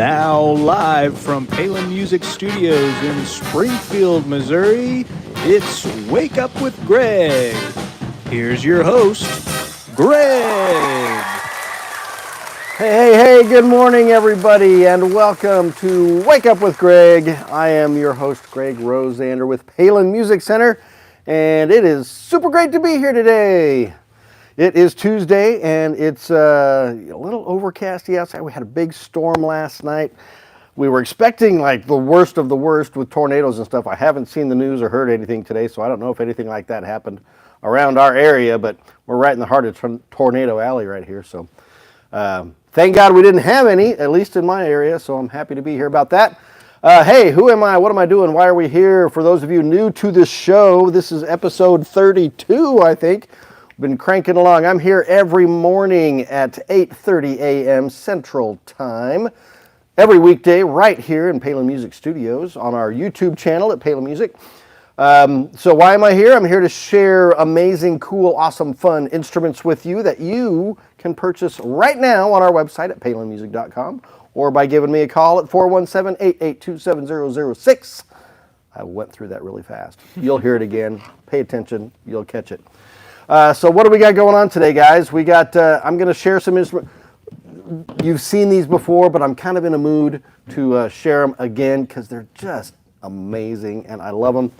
now live from Palin Music Studios in Springfield, Missouri, it's Wake Up with Greg. Here's your host, Greg. Hey, good morning, everybody, and welcome to Wake Up with Greg. I am your host, Greg Rosander with Palin Music Center, and it is super great to be here today. It is Tuesday, and it's a little overcasty outside. We had a big storm last night. We were expecting like the worst of the worst with tornadoes and stuff. I haven't seen the news or heard anything today, so I don't know if anything like that happened around our area, but we're right in the heart of Tornado Alley right here, so thank God we didn't have any, at least in my area, so I'm happy to be here about that. Hey, who am I? What am I doing? Why are we here? For those of you new to this show, this is episode 32, I think. Been cranking along. I'm here every morning at 8:30 a.m. Central Time, every weekday right here in Palin Music Studios on our YouTube channel at Palin Music. So why am I here? I'm here to share amazing, cool, awesome, fun instruments with you that you can purchase right now on our website at palinmusic.com or by giving me a call at 417-882-7006. I went through that really fast. You'll hear it again. Pay attention. You'll catch it. So what do we got going on today, guys? We got, I'm going to share some instruments. You've seen these before, but I'm kind of in a mood to share them again because they're just amazing and I love them.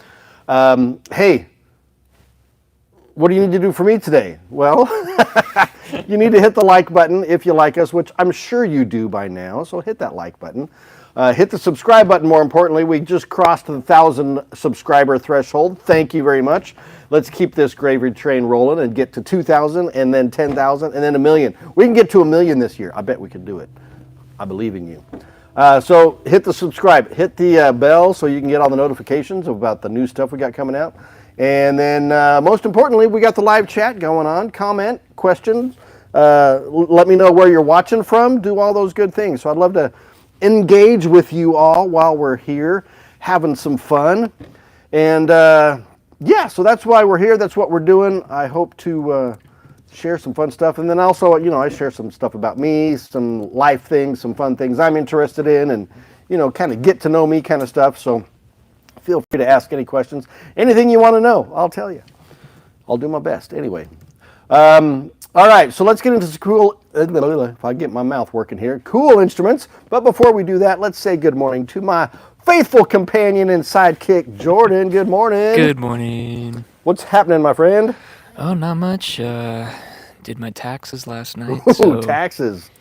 Hey, what do you need to do for me today? Well, you need to hit the like button if you like us, which I'm sure you do by now, so hit that like button. Hit the subscribe button, more importantly. We just crossed the 1,000 subscriber threshold. Thank you very much. Let's keep this gravy train rolling and get to 2,000 and then 10,000 and then 1 million. We can get to 1 million this year. I bet we can do it. I believe in you. So hit the subscribe, hit the bell so you can get all the notifications about the new stuff we got coming out. And then most importantly, we got the live chat going on. Comment, questions, let me know where you're watching from. Do all those good things. So I'd love to engage with you all while we're here having some fun. And yeah, so that's why we're here. That's what we're doing. I hope to share some fun stuff. And then also, you know, I share some stuff about me, some life things, some fun things I'm interested in, and, you know, kind of get to know me kind of stuff. So feel free to ask any questions. Anything you want to know, I'll tell you. I'll do my best. Anyway. All right, so let's get into some cool, if I get my mouth working here, cool instruments. But before we do that, let's say good morning to my faithful companion and sidekick, Jordan. Good morning. Good morning. What's happening, my friend? Oh, not much. Did my taxes last night. Ooh, so taxes.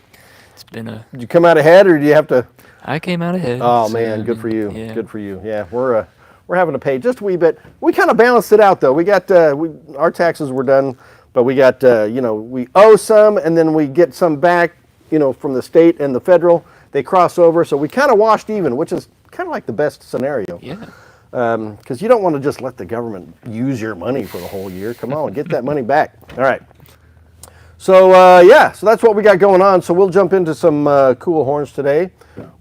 It's been a... Did you come out ahead, or do you have to? I came out ahead. Oh, so, man, good for you. Yeah. Good for you. Yeah, we're having to pay just a wee bit. We kind of balanced it out, though. We got, our taxes were done, but we got, you know, we owe some, and then we get some back, you know, from the state and the federal. They cross over, so we kind of washed even, which is kind of like the best scenario. Yeah. Because you don't want to just let the government use your money for the whole year. Come on, get that money back. All right. So, yeah, so that's what we got going on. So we'll jump into some cool horns today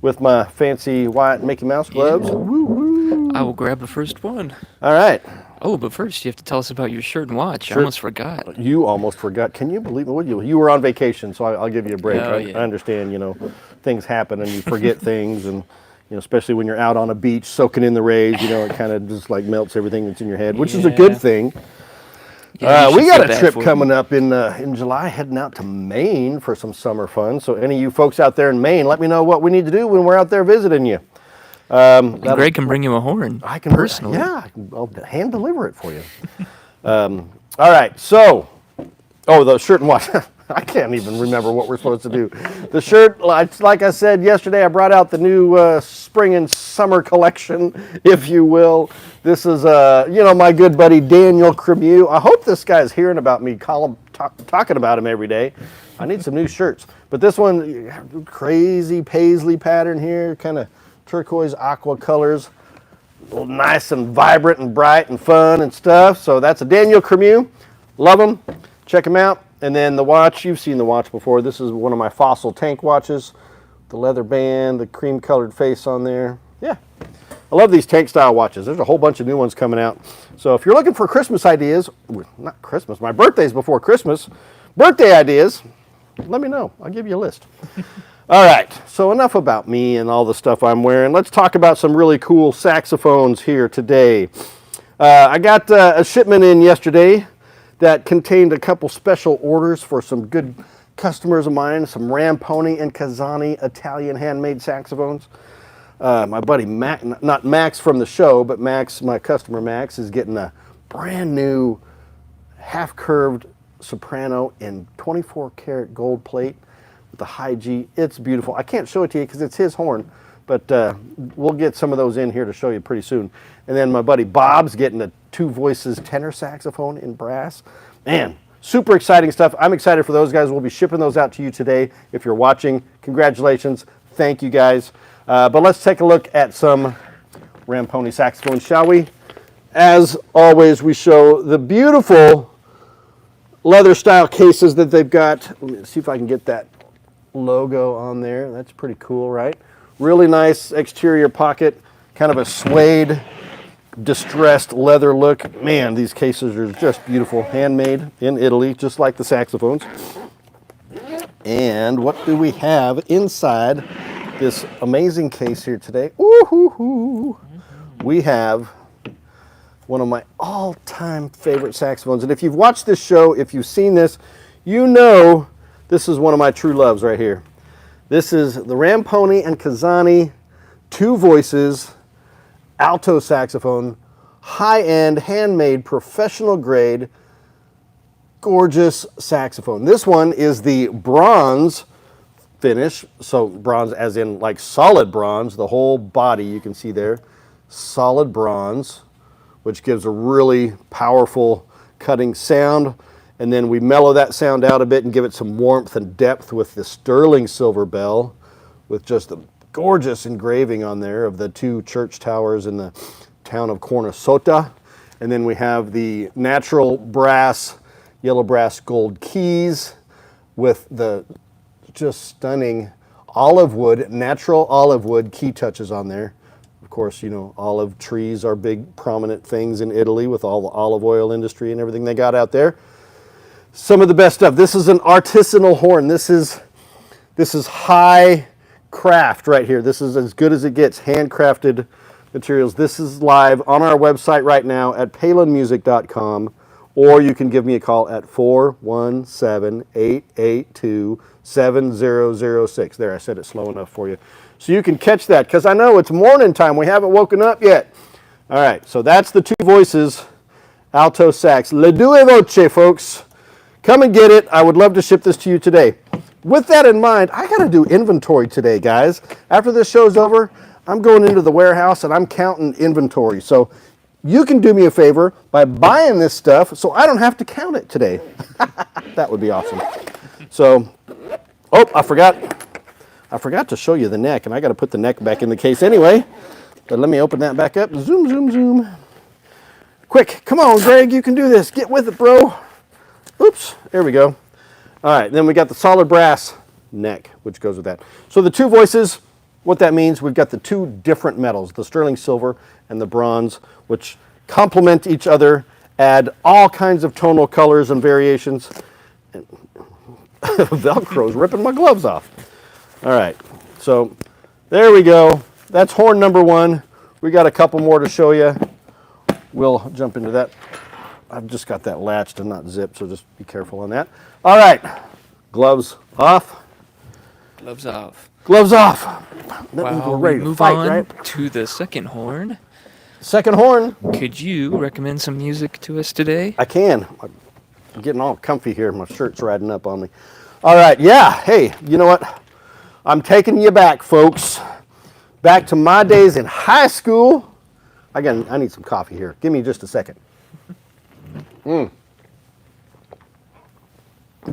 with my fancy white Mickey Mouse gloves. Yeah. Woo-hoo. I will grab the first one. All right. Oh, but first you have to tell us about your shirt and watch. Sure. I almost forgot. You almost forgot. Can you believe it? You were on vacation, so I'll give you a break. Oh, I yeah. understand, you know, things happen and you forget things, and, you know, especially when you're out on a beach soaking in the rays, you know, it kind of just like melts everything that's in your head, which is a good thing. Yeah, We got a trip coming up in July, heading out to Maine for some summer fun. So any of you folks out there in Maine, let me know what we need to do when we're out there visiting you. Greg can bring you a horn. I can personally. Yeah, I'll hand deliver it for you. All right, so, the shirt and watch. I can't even remember what we're supposed to do. The shirt, like I said yesterday, I brought out the new spring and summer collection, if you will. This is, you know, my good buddy Daniel Cremieux. I hope this guy's hearing about me talking about him every day. I need some new shirts. But this one, crazy paisley pattern here, kind of turquoise aqua colors. A little nice and vibrant and bright and fun and stuff. So that's a Daniel Cremieux. Love him. Check him out. And then the watch, you've seen the watch before. This is one of my Fossil tank watches. The leather band, the cream colored face on there. Yeah, I love these tank style watches. There's a whole bunch of new ones coming out. So if you're looking for Christmas ideas, not Christmas, my birthday's before Christmas, birthday ideas, let me know. I'll give you a list. All right, so enough about me and all the stuff I'm wearing. Let's talk about some really cool saxophones here today. I got a shipment in yesterday that contained a couple special orders for some good customers of mine, some Ramponi and Kazani Italian handmade saxophones. My buddy Max, not Max from the show, but Max, my customer Max, is getting a brand new half-curved soprano in 24 karat gold plate with the high G. It's beautiful. I can't show it to you because it's his horn, but we'll get some of those in here to show you pretty soon. And then my buddy Bob's getting a Two Voices tenor saxophone in brass. Man, super exciting stuff. I'm excited for those guys. We'll be shipping those out to you today. If you're watching, congratulations. Thank you guys. But let's take a look at some Ramponi saxophones, shall we? As always, we show the beautiful leather style cases that they've got. Let me see if I can get that logo on there. That's pretty cool, right? Really nice exterior pocket, kind of a suede, distressed leather look. Man, these cases are just beautiful. Handmade in Italy, just like the saxophones. And what do we have inside this amazing case here today? Ooh-hoo-hoo. We have one of my all-time favorite saxophones. And if you've watched this show, if you've seen this, you know this is one of my true loves right here. This is the Ramponi and Kazani Two Voices alto saxophone, high-end, handmade, professional grade, gorgeous saxophone. This one is the bronze finish, so bronze as in like solid bronze, the whole body you can see there, solid bronze, which gives a really powerful cutting sound. And then we mellow that sound out a bit and give it some warmth and depth with the sterling silver bell with just the gorgeous engraving on there of the two church towers in the town of Cornisota. And then we have the natural brass, yellow brass gold keys with the just stunning olive wood, natural olive wood key touches on there. Of course, you know, olive trees are big prominent things in Italy with all the olive oil industry and everything they got out there. Some of the best stuff. This is an artisanal horn. This is high craft right here. This is as good as it gets, handcrafted materials. This is live on our website right now at palinmusic.com, or you can give me a call at 417-882-7006. There, I said it slow enough for you. So you can catch that, because I know it's morning time. We haven't woken up yet. All right, so that's the Two Voices alto sax. Le due voce, folks. Come and get it. I would love to ship this to you today. With that in mind, I got to do inventory today, guys. After this show's over, I'm going into the warehouse and I'm counting inventory. So you can do me a favor by buying this stuff so I don't have to count it today. That would be awesome. So, oh, I forgot to show you the neck, and I got to put the neck back in the case anyway. But let me open that back up. Zoom, zoom, zoom. Quick, come on, Greg, you can do this. Get with it, bro. Oops, there we go. All right, then we got the solid brass neck, which goes with that. So the Two Voices, what that means, we've got the two different metals, the sterling silver and the bronze, which complement each other, add all kinds of tonal colors and variations. And Velcro's ripping my gloves off. All right, so there we go. That's horn number one. We got a couple more to show you. We'll jump into that. I've just got that latched and not zipped, so just be careful on that. All right, gloves off. Gloves off. Gloves off. That means Wow, we're ready to move fight, on right? to the second horn. Second horn. Could you recommend some music to us today? I can. I'm getting all comfy here. My shirt's riding up on me. All right, yeah. Hey, you know what? I'm taking you back, folks. Back to my days in high school. I need some coffee here. Give me just a second.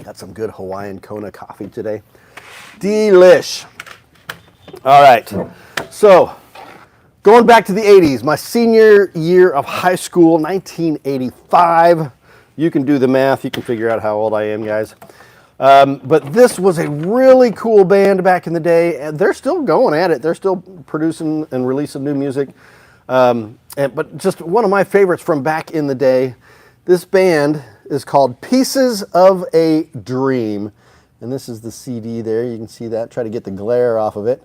Got some good Hawaiian Kona coffee today. Delish. All right. So, going back to the 80s, my senior year of high school, 1985. You can do the math. You can figure out how old I am, guys. But this was a really cool band back in the day, and they're still going at it. They're still producing and releasing new music. But just one of my favorites from back in the day. This band is called Pieces of a Dream, and this is the CD there. You can see that. Try to get the glare off of it.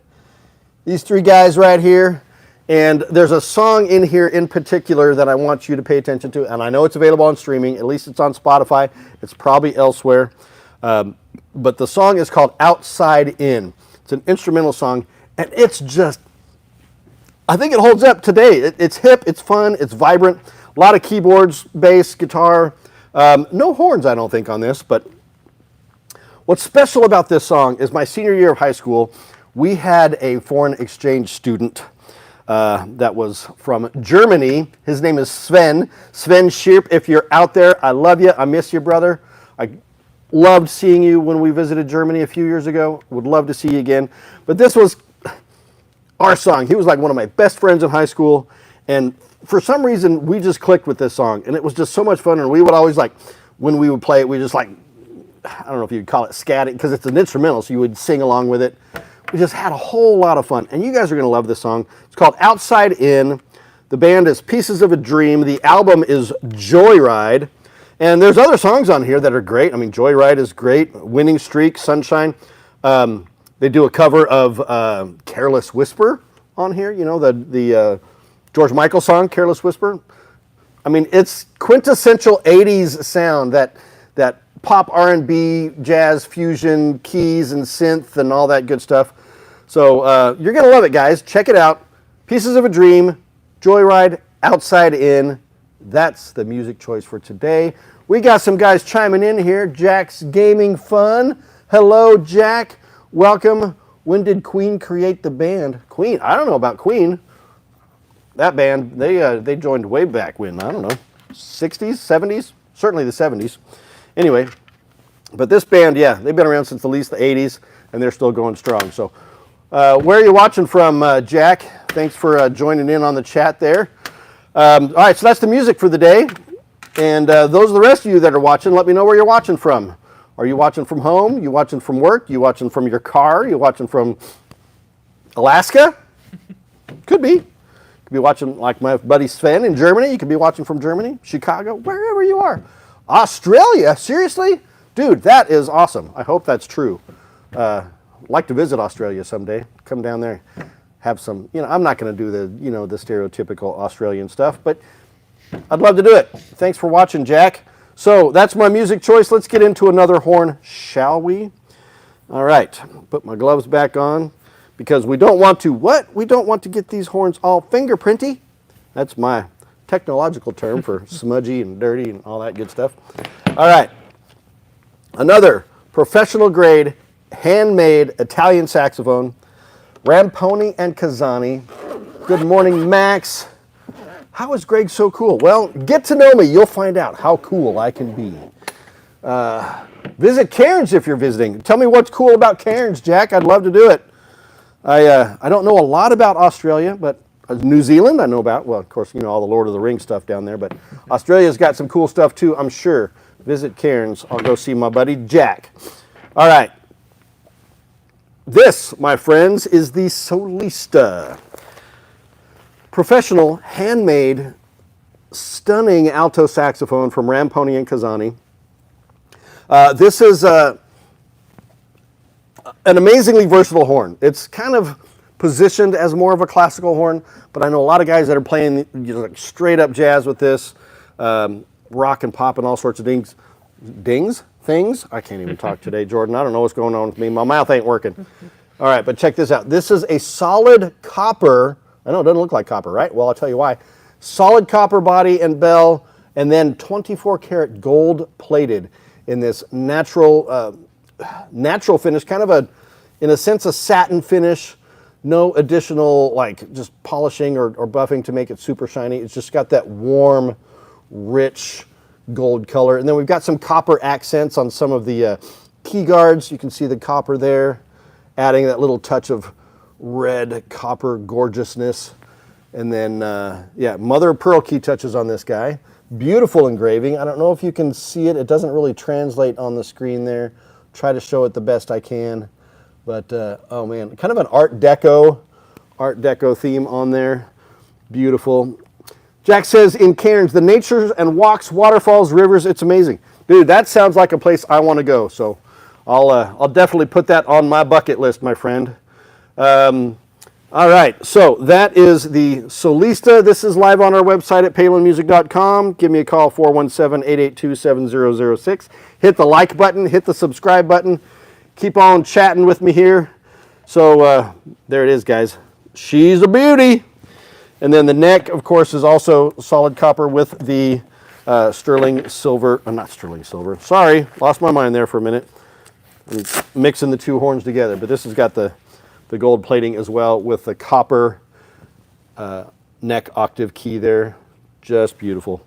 These three guys right here, and there's a song in here in particular that I want you to pay attention to, and I know it's available on streaming. At least it's on Spotify. It's probably elsewhere. But the song is called Outside In. It's an instrumental song, and it's just, I think it holds up today. It's hip, it's fun, it's vibrant. A lot of keyboards, bass, guitar. No horns, I don't think, on this, but what's special about this song is my senior year of high school, we had a foreign exchange student that was from Germany. His name is Sven. Sven Schierp, if you're out there, I love you. I miss you, brother. I loved seeing you when we visited Germany a few years ago. Would love to see you again. But this was our song. He was like one of my best friends in high school. And for some reason, we just clicked with this song. And it was just so much fun. And we would always like, when we would play it, we just like, I don't know if you'd call it scatting, because it's an instrumental, so you would sing along with it. We just had a whole lot of fun. And you guys are going to love this song. It's called Outside In. The band is Pieces of a Dream. The album is Joyride. And there's other songs on here that are great. I mean, Joyride is great. Winning Streak, Sunshine. They do a cover of Careless Whisper on here. You know, the George Michael song, Careless Whisper. I mean, it's quintessential 80s sound, that pop R&B, jazz, fusion, keys and synth and all that good stuff. So you're going to love it, guys. Check it out. Pieces of a Dream, Joyride, Outside In. That's the music choice for today. We got some guys chiming in here. Jack's Gaming Fun. Hello, Jack. Welcome. When did Queen create the band? Queen? I don't know about Queen. That band, they joined way back when, I don't know, 60s, 70s? Certainly the 70s. Anyway, but this band, yeah, they've been around since at least the 80s, and they're still going strong. So where are you watching from, Jack? Thanks for joining in on the chat there. All right, so that's the music for the day. And those are the rest of you that are watching. Let me know where you're watching from. Are you watching from home? You watching from work? You watching from your car? You watching from Alaska? Could be. You could be watching like my buddy Sven in Germany. You could be watching from Germany, Chicago, wherever you are. Australia? Seriously? Dude, that is awesome. I hope that's true. Like to visit Australia someday. Come down there. Have some, you know, I'm not going to do the, you know, the stereotypical Australian stuff, but I'd love to do it. Thanks for watching, Jack. So that's my music choice. Let's get into another horn, shall we? All right, put my gloves back on because we don't want to, what? We don't want to get these horns all fingerprinty. That's my technological term for smudgy and dirty and all that good stuff. All right, another professional grade, handmade Italian saxophone. Ramponi and Kazani. Good morning, Max. How is Greg so cool? Well, get to know me. You'll find out how cool I can be. Visit Cairns if you're visiting. Tell me what's cool about Cairns, Jack. I'd love to do it. I don't know a lot about Australia, but New Zealand I know about. Well, of course, you know, all the Lord of the Rings stuff down there, but Australia's got some cool stuff too, I'm sure. Visit Cairns. I'll go see my buddy Jack. All right. This, my friends, is the Solista. Professional, handmade, stunning alto saxophone from Ramponi and Kazani. This is an amazingly versatile horn. It's kind of positioned as more of a classical horn, but I know a lot of guys that are playing, you know, like straight up jazz with this, rock and pop and all sorts of things. Things? I can't even talk today, Jordan. I don't know what's going on with me. My mouth ain't working. All right, but check this out. This is a solid copper. I know it doesn't look like copper, right? Well, I'll tell you why. Solid copper body and bell, and then 24 karat gold plated in this natural finish, kind of in a sense, a satin finish. No additional like just polishing or buffing to make it super shiny. It's just got that warm, rich gold color. And then we've got some copper accents on some of the key guards. You can see the copper there, adding that little touch of red copper gorgeousness. And then, yeah, mother of pearl key touches on this guy. Beautiful engraving. I don't know if you can see it. It doesn't really translate on the screen there. Try to show it the best I can. But, oh man, kind of an Art Deco theme on there. Beautiful. Jack says, in Cairns, the nature and walks, waterfalls, rivers, it's amazing. Dude, that sounds like a place I want to go. So I'll definitely put that on my bucket list, my friend. All right, so that is the Solista. This is live on our website at palinmusic.com. Give me a call, 417-882-7006. Hit the like button, hit the subscribe button. Keep on chatting with me here. So there it is, guys. She's a beauty. And then the neck, of course, is also solid copper with the sterling silver. Not sterling silver. Sorry, lost my mind there for a minute. I'm mixing the two horns together. But this has got the gold plating as well with the copper neck octave key there. Just beautiful.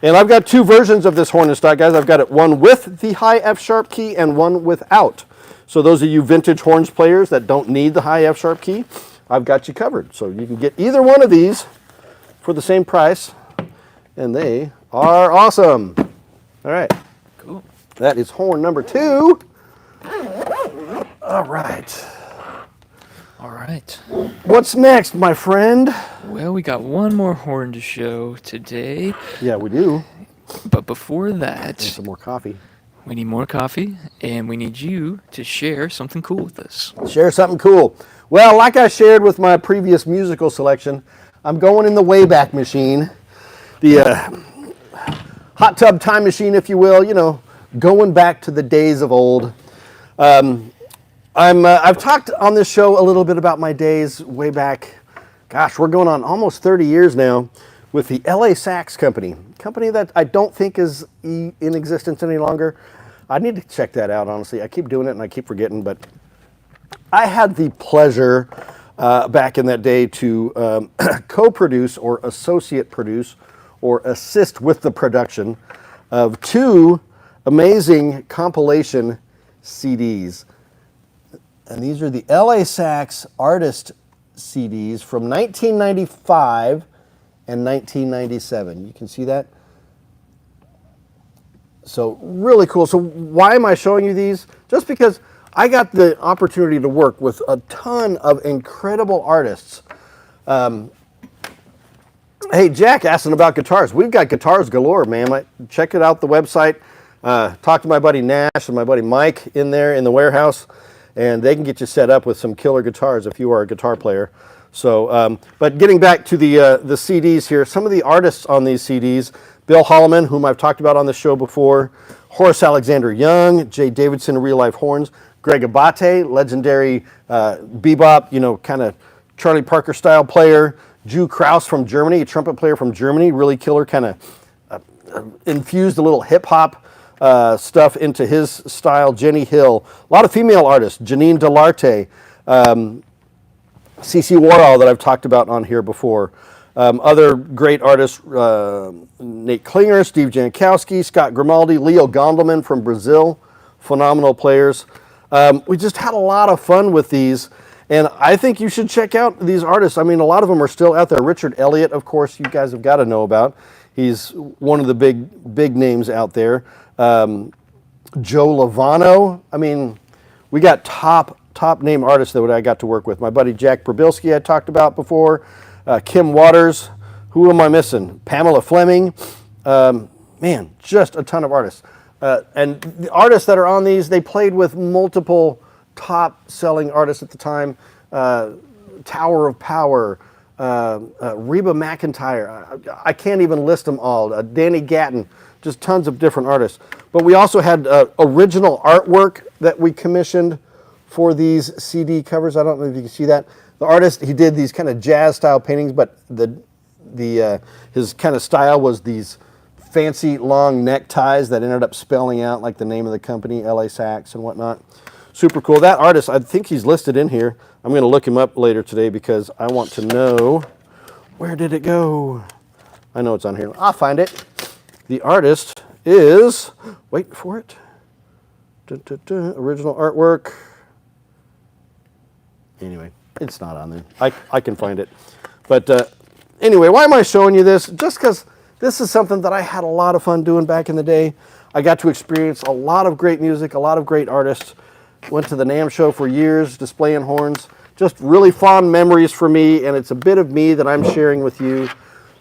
And I've got two versions of this horn in stock, guys. I've got it one with the high F sharp key and one without. So those of you vintage horns players that don't need the high F sharp key, I've got you covered. So you can get either one of these for the same price, and they are awesome. All right. Cool. That is horn number 2. All right. All right. What's next, my friend? Well, we got one more horn to show today. Yeah, we do. But before And that, some more coffee. we need more coffee, and we need you to share something cool with us. Share something cool. Well, like I shared with my previous musical selection, I'm going in the Wayback Machine, the hot tub time machine, if you will. You know, going back to the days of old. I've talked on this show a little bit about my days way back. Gosh, we're going on almost 30 years now with the LA Sax Company. Company that I don't think is in existence any longer. I need to check that out, honestly. I keep doing it and I keep forgetting, but I had the pleasure back in that day to co-produce or associate produce or assist with the production of 2 amazing compilation CDs. And these are the LA Sax artist CDs from 1995 and 1997. You can see that? So really cool. So why am I showing you these? Just because I got the opportunity to work with a ton of incredible artists. Hey, Jack asking about guitars. We've got guitars galore, man. Check it out, the website. Talk to my buddy Nash and my buddy Mike in there in the warehouse, and they can get you set up with some killer guitars if you are a guitar player. So, but getting back to the CDs here, some of the artists on these CDs: Bill Holloman, whom I've talked about on the show before, Horace Alexander Young, Jay Davidson, Real Life Horns, Greg Abate, legendary bebop, you know, kind of Charlie Parker style player, Drew Krause from Germany, a trumpet player from Germany, really killer, kind of infused a little hip hop stuff into his style. Jenny Hill, a lot of female artists, Janine Delarte, CC Warhol that I've talked about on here before. Other great artists, Nate Klinger, Steve Jankowski, Scott Grimaldi, Leo Gondelman from Brazil, phenomenal players. We just had a lot of fun with these, and I think you should check out these artists. I mean, a lot of them are still out there. Richard Elliott, of course, you guys have got to know about. He's one of the big names out there. Joe Lovano. I mean, we got top name artists that I got to work with. My buddy Jack Brabilski I talked about before. Kim Waters. Who am I missing? Pamela Fleming. Man, just a ton of artists. And the artists that are on these, they played with multiple top-selling artists at the time. Tower of Power, Reba McEntire. I can't even list them all. Danny Gatton, just tons of different artists. But we also had original artwork that we commissioned for these CD covers. I don't know if you can see that. The artist, he did these kind of jazz-style paintings, but his kind of style was these fancy long neckties that ended up spelling out like the name of the company, LA Sax and whatnot. Super cool. That artist, I think he's listed in here. I'm going to look him up later today because I want to know, where did it go? I know it's on here. I'll find it. The artist is, wait for it, original artwork. Anyway, it's not on there. I can find it. But anyway, why am I showing you this? Just because this is something that I had a lot of fun doing back in the day. I got to experience a lot of great music, a lot of great artists. Went to the NAMM show for years, displaying horns. Just really fond memories for me, and it's a bit of me that I'm sharing with you.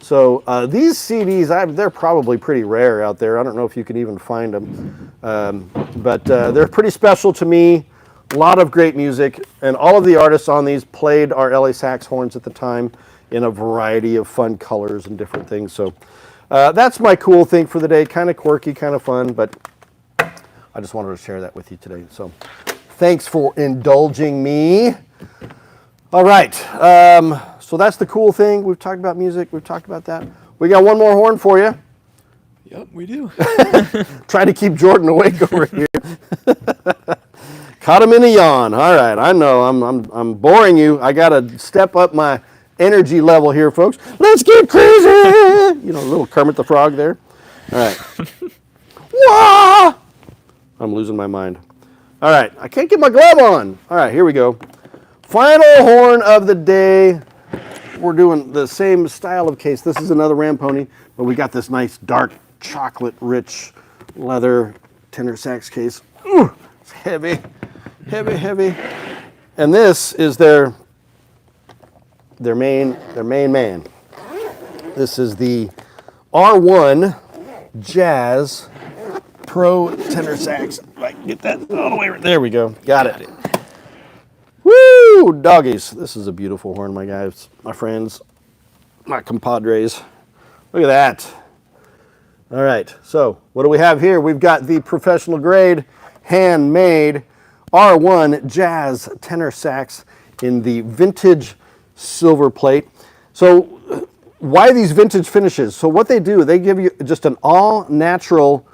So these CDs, they're probably pretty rare out there. I don't know if you can even find them, but they're pretty special to me. A lot of great music, and all of the artists on these played our LA sax horns at the time in a variety of fun colors and different things. So that's my cool thing for the day. Kind of quirky, kind of fun, but I just wanted to share that with you today. So thanks for indulging me. All right, so that's the cool thing. We've talked about music. We've talked about that. We got one more horn for you. Yep, we do. Try to keep Jordan awake over here. Caught him in a yawn. All right, I know I'm boring you. I got to step up my energy level here, folks. Let's get crazy. You know, little Kermit the Frog there. All right. Wah! I'm losing my mind. All right, I can't get my glove on. All right, here we go. Final horn of the day. We're doing the same style of case. This is another Ramponi, but we got this nice dark chocolate rich leather tenor sax case. Ooh, it's heavy, heavy, heavy. And this is their main man. This is the R1 Jazz Pro tenor sax. If I can get that all the way right there. We go. Got it. Woo, doggies. This is a beautiful horn, my guys, my friends, my compadres. Look at that. All right, so what do we have here? We've got the professional grade, handmade R1 Jazz tenor sax in the vintage silver plate. So why these vintage finishes? So what they do, they give you just an all natural,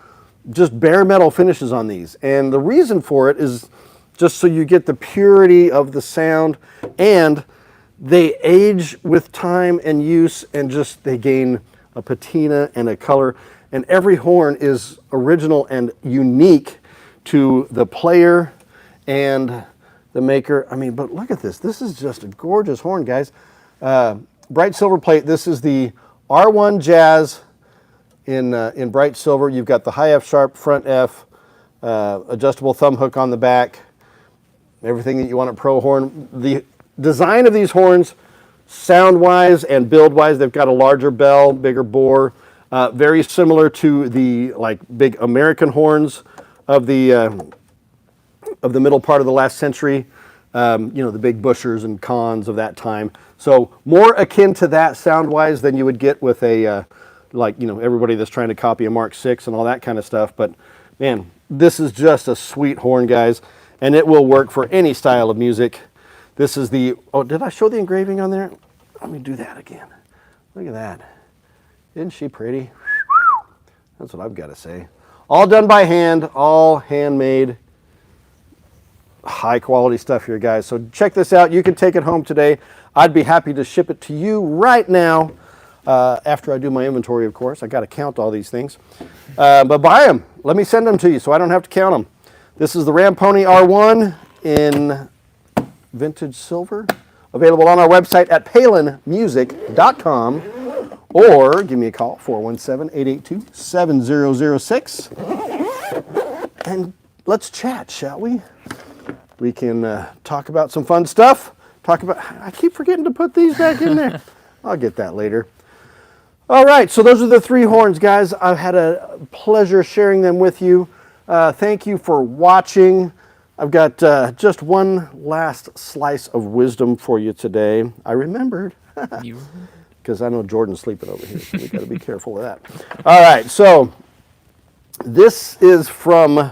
just bare metal finishes on these. And the reason for it is just so you get the purity of the sound, and they age with time and use, and just they gain a patina and a color. And every horn is original and unique to the player and the maker. I mean, but look at this. This is just a gorgeous horn, guys. Bright silver plate. This is the R1 Jazz in bright silver. You've got the high F sharp, front F, adjustable thumb hook on the back. Everything that you want a pro horn. The design of these horns, sound-wise and build-wise, they've got a larger bell, bigger bore, very similar to the big American horns of the middle part of the last century. The big Bushers and Kahns of that time. So more akin to that sound-wise than you would get with a everybody that's trying to copy a Mark VI and all that kind of stuff. But man, this is just a sweet horn, guys. And it will work for any style of music. This is the, did I show the engraving on there? Let me do that again. Look at that. Isn't she pretty? That's what I've got to say. All done by hand, all handmade, high quality stuff here, guys. So check this out. You can take it home today. I'd be happy to ship it to you right now. After I do my inventory, of course. I got to count all these things. But buy them. Let me send them to you so I don't have to count them. This is the Ramponi R1 in vintage silver, available on our website at palinmusic.com, or give me a call, 417-882-7006, and let's chat, shall we? We can talk about some fun stuff. I keep forgetting to put these back in there. I'll get that later. All right, so those are the three horns, guys. I've had a pleasure sharing them with you. Thank you for watching. I've got just one last slice of wisdom for you today. I remembered, because I know Jordan's sleeping over here, so we got to be careful with that. All right, so this is from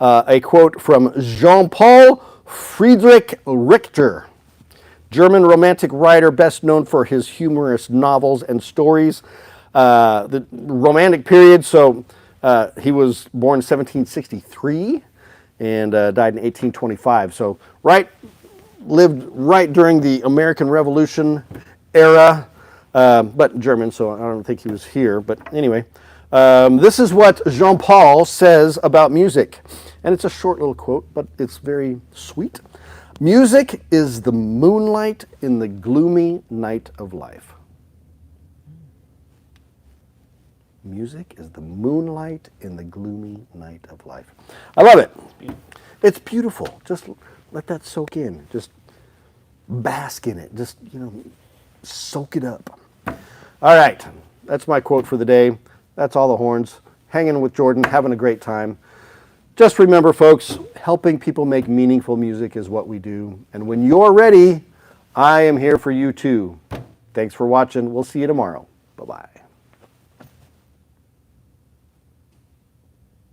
a quote from Jean-Paul Friedrich Richter, German romantic writer best known for his humorous novels and stories. The Romantic period, so he was born in 1763 and died in 1825. So lived right during the American Revolution era, but German, so I don't think he was here. But anyway, this is what Jean-Paul says about music. And it's a short little quote, but it's very sweet. Music is the moonlight in the gloomy night of life. Music is the moonlight in the gloomy night of life. I love it. It's beautiful. Just let that soak in. Just bask in it. Just, soak it up. All right, that's my quote for the day. That's all the horns. Hanging with Jordan, having a great time. Just remember, folks, helping people make meaningful music is what we do. And when you're ready, I am here for you too. Thanks for watching. We'll see you tomorrow. Bye-bye.